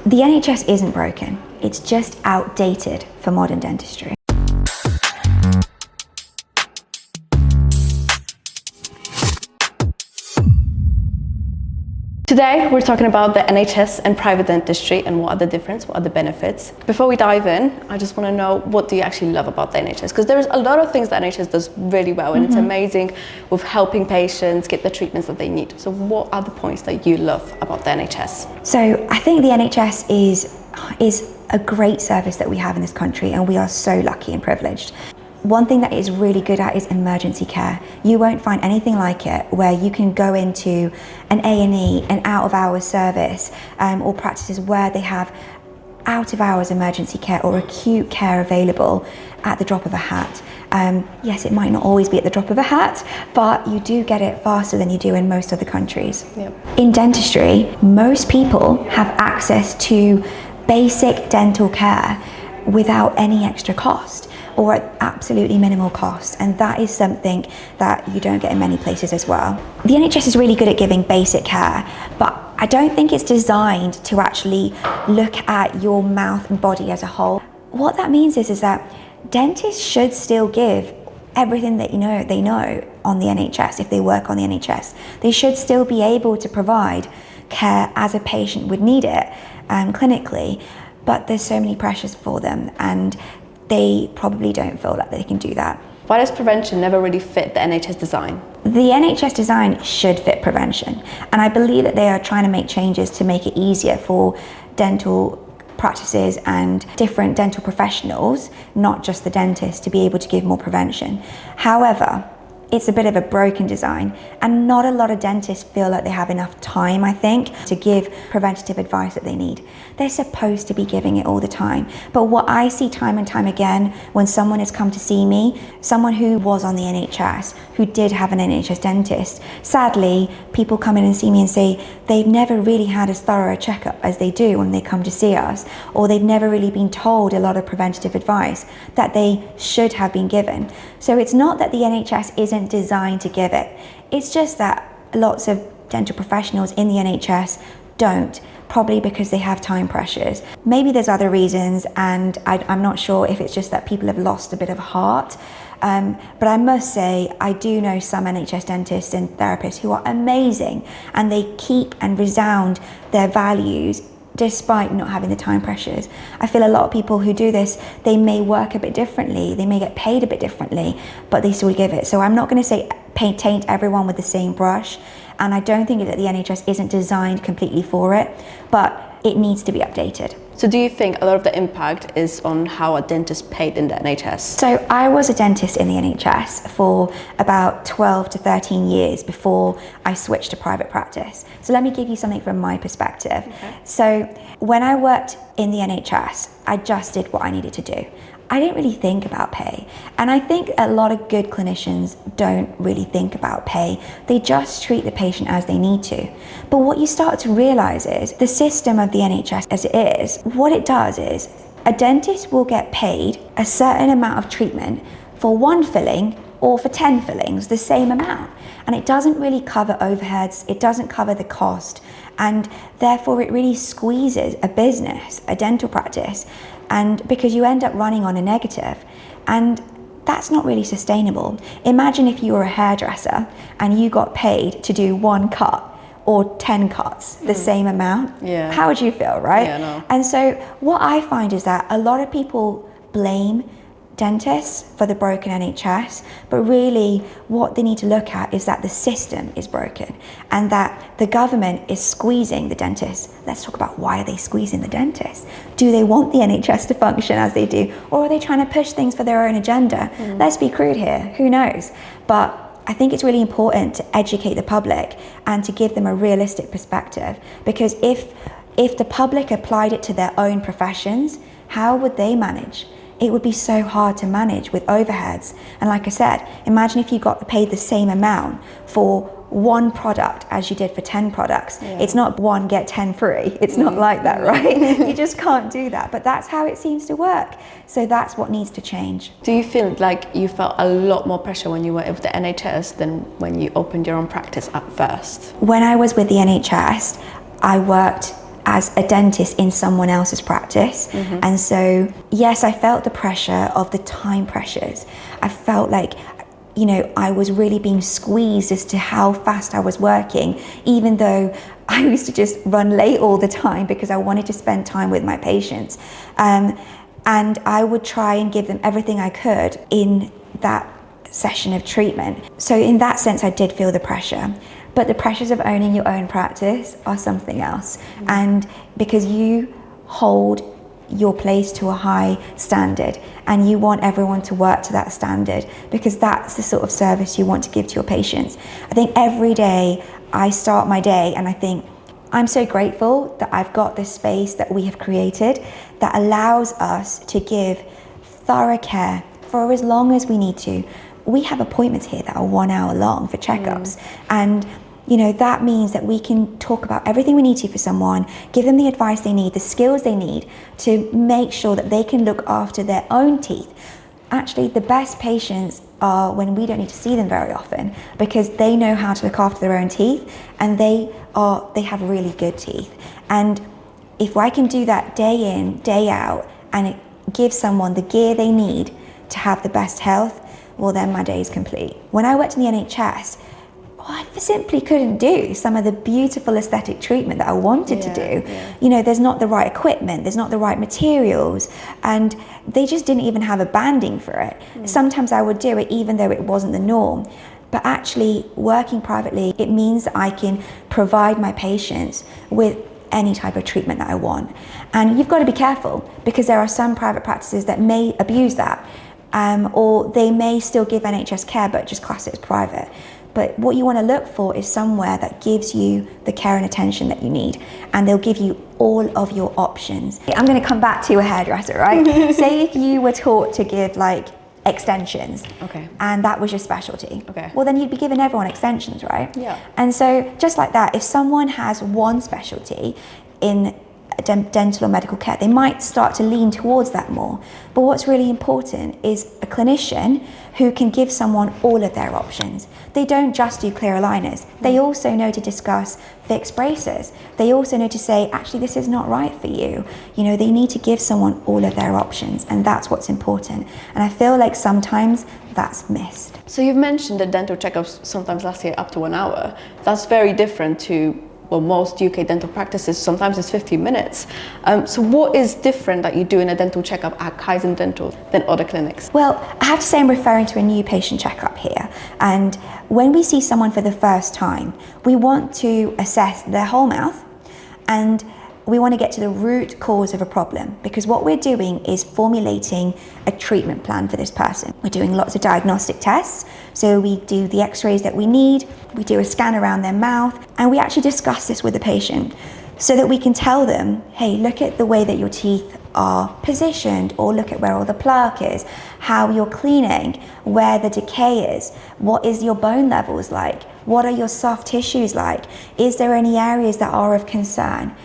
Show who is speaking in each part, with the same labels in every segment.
Speaker 1: The NHS isn't broken, it's just outdated for modern dentistry.
Speaker 2: Today we're talking about the NHS and private dentistry and what are the difference, what are the benefits. Before we dive in, I just want to know, what do you actually love about the NHS? Because there's a lot of things the NHS does really well, and it's amazing with helping patients get the treatments that they need. So what are the points that you love about the NHS?
Speaker 1: So I think the NHS is a great service that we have in this country, and we are so lucky and privileged. One thing that it is really good at is emergency care. You won't find anything like it, where you can go into an A&E, an out-of-hours service, or practices where they have out-of-hours emergency care or acute care available at the drop of a hat. Yes, it might not always be at the drop of a hat, but you do get it faster than you do in most other countries.
Speaker 2: Yep.
Speaker 1: In dentistry, most people have access to basic dental care without any extra cost, or at absolutely minimal cost, and that is something that you don't get in many places as well. The NHS is really good at giving basic care, but I don't think it's designed to actually look at your mouth and body as a whole. What that means is that dentists should still give everything that they know on the NHS. If they work on the NHS, they should still be able to provide care as a patient would need it clinically, but there's so many pressures for them, and they probably don't feel like they can do that.
Speaker 2: Why does prevention never really fit the NHS design?
Speaker 1: The NHS design should fit prevention, and I believe that they are trying to make changes to make it easier for dental practices and different dental professionals, not just the dentist, to be able to give more prevention. However, it's a bit of a broken design, and not a lot of dentists feel like they have enough time, I think, to give preventative advice that they need. They're supposed to be giving it all the time. But what I see time and time again when someone has come to see me, someone who was on the NHS, who did have an NHS dentist, sadly, people come in and see me and say they've never really had as thorough a checkup as they do when they come to see us, or they've never really been told a lot of preventative advice that they should have been given. So it's not that the NHS isn't designed to give it, it's just that lots of dental professionals in the NHS don't, probably because they have time pressures. Maybe there's other reasons, and I'm not sure if it's just that people have lost a bit of heart. But I must say, I do know some NHS dentists and therapists who are amazing, and they keep and resound their values despite not having the time pressures. I feel a lot of people who do this, they may work a bit differently, they may get paid a bit differently, but they still give it. So I'm not going to say taint everyone with the same brush, and I don't think that the NHS isn't designed completely for it, but it needs to be updated.
Speaker 2: So do you think a lot of the impact is on how a dentist paid in the NHS?
Speaker 1: So I was a dentist in the NHS for about 12 to 13 years before I switched to private practice. So let me give you something from my perspective.
Speaker 2: Okay.
Speaker 1: So when I worked in the NHS, I just did what I needed to do. I didn't really think about pay. And I think a lot of good clinicians don't really think about pay. They just treat the patient as they need to. But what you start to realize is the system of the NHS as it is, what it does is a dentist will get paid a certain amount of treatment for one filling or for 10 fillings, the same amount. And it doesn't really cover overheads, it doesn't cover the cost, and therefore it really squeezes a business, a dental practice, and because you end up running on a negative, and that's not really sustainable. Imagine if you were a hairdresser and you got paid to do one cut or 10 cuts, the same amount.
Speaker 2: Yeah.
Speaker 1: How would you feel, right?
Speaker 2: Yeah, no.
Speaker 1: And so what I find is that a lot of people blame dentists for the broken NHS, but really what they need to look at is that the system is broken and that the government is squeezing the dentists. Let's talk about, why are they squeezing the dentists? Do they want the NHS to function as they do, or are they trying to push things for their own agenda? Let's be crude here, who knows? But I think it's really important to educate the public and to give them a realistic perspective, because if the public applied it to their own professions, how would they manage? It would be so hard to manage with overheads. And like I said, imagine if you got paid the same amount for one product as you did for 10 products.
Speaker 2: Yeah.
Speaker 1: It's not one get 10 free. It's not like that, right? You just can't do that. But that's how it seems to work. So that's what needs to change.
Speaker 2: Do you feel like you felt a lot more pressure when you were with the NHS than when you opened your own practice at first?
Speaker 1: When I was with the NHS, I worked as a dentist in someone else's practice. And so, yes, I felt the pressure of the time pressures. I felt like, you know, I was really being squeezed as to how fast I was working, even though I used to just run late all the time because I wanted to spend time with my patients. And I would try and give them everything I could in that session of treatment. So in that sense, I did feel the pressure. But the pressures of owning your own practice are something else. And because you hold your place to a high standard and you want everyone to work to that standard, because that's the sort of service you want to give to your patients. I think every day I start my day and I think, I'm so grateful that I've got this space that we have created that allows us to give thorough care for as long as we need to. We have appointments here that are 1 hour long for checkups. And you know, that means that we can talk about everything we need to for someone, give them the advice they need, the skills they need to make sure that they can look after their own teeth. Actually, the best patients are when we don't need to see them very often, because they know how to look after their own teeth and they have really good teeth. And if I can do that day in, day out, and it gives someone the gear they need to have the best health, well, then my day is complete. When I worked in the NHS, I simply couldn't do some of the beautiful aesthetic treatment that I wanted to do. You know, there's not the right equipment, there's not the right materials, and they just didn't even have a banding for it. Sometimes I would do it even though it wasn't the norm. But actually, working privately, it means that I can provide my patients with any type of treatment that I want. And you've got to be careful, because there are some private practices that may abuse that, or they may still give NHS care but just class it as private. But what you want to look for is somewhere that gives you the care and attention that you need, and they'll give you all of your options. I'm going to come back to a hairdresser, right? Say if you were taught to give like extensions, and that was your specialty. Well, then you'd be giving everyone extensions, right? And so just like that, if someone has one specialty in dental or medical care, they might start to lean towards that more. But what's really important is a clinician who can give someone all of their options. They don't just do clear aligners. They also know to discuss fixed braces. They also know to say, actually, this is not right for you. You know, they need to give someone all of their options, and that's what's important. And I feel like sometimes that's missed.
Speaker 2: So you've mentioned that dental checkups sometimes last here up to 1 hour. That's very different to, well, most UK dental practices, sometimes it's 15 minutes. So what is different that you do in a dental checkup at Kaizen Dental than other clinics?
Speaker 1: Well, I have to say I'm referring to a new patient checkup here. And when we see someone for the first time, we want to assess their whole mouth, and we want to get to the root cause of a problem, because what we're doing is formulating a treatment plan for this person. We're doing lots of diagnostic tests. So we do the x-rays that we need, we do a scan around their mouth, and we actually discuss this with the patient so that we can tell them, hey, look at the way that your teeth are positioned, or look at where all the plaque is, how you're cleaning, where the decay is, what is your bone levels like, what are your soft tissues like, is there any areas that are of concern?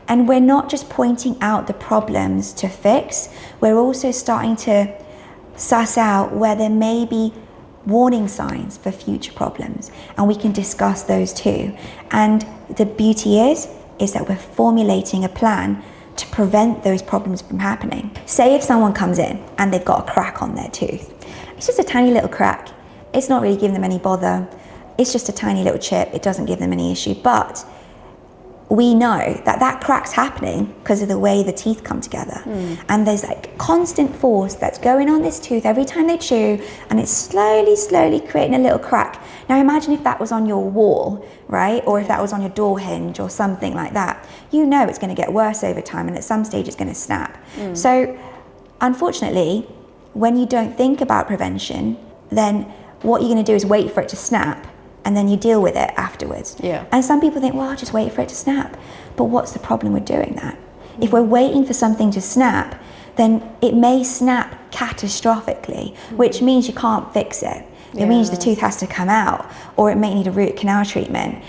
Speaker 1: And we're not just pointing out the problems to fix, we're also starting to suss out where there may be warning signs for future problems, and we can discuss those too. And the beauty is that we're formulating a plan to prevent those problems from happening. Say if someone comes in and they've got a crack on their tooth. It's just a tiny little crack. It's not really giving them any bother. It's just a tiny little chip. It doesn't give them any issue. But we know that that crack's happening because of the way the teeth come together. And there's like constant force that's going on this tooth every time they chew, and it's slowly creating a little crack. Now imagine if that was on your wall, right? Or if that was on your door hinge or something like that. You know it's going to get worse over time, and at some stage it's going to snap. So unfortunately, when you don't think about prevention, then what you're going to do is wait for it to snap, and then you deal with it afterwards. And some people think, well, I'll just wait for it to snap. But what's the problem with doing that? If we're waiting for something to snap, then it may snap catastrophically, which means you can't fix it. It means the tooth has to come out, or it may need a root canal treatment.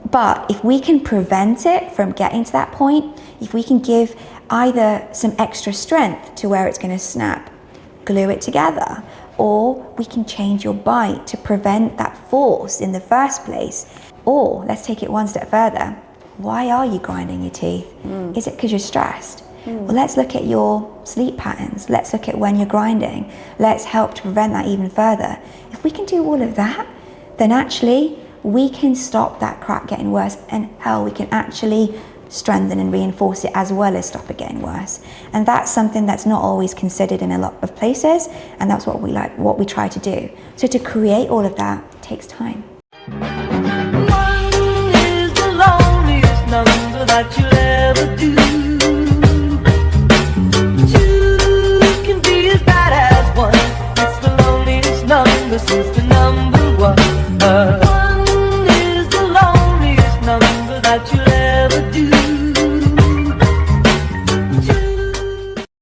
Speaker 1: But if we can prevent it from getting to that point, if we can give either some extra strength to where it's going to snap, glue it together, or we can change your bite to prevent that force in the first place. Or let's take it one step further. why are you grinding your teeth? Is it because you're stressed? Well, let's look at your sleep patterns. Let's look at when you're grinding. Let's help to prevent that even further. If we can do all of that, then actually we can stop that crack getting worse, and we can actually strengthen and reinforce it as well as stop it getting worse. And that's something that's not always considered in a lot of places, and that's what we try to do. So to create all of that takes time.
Speaker 3: One is the loneliest number that you'll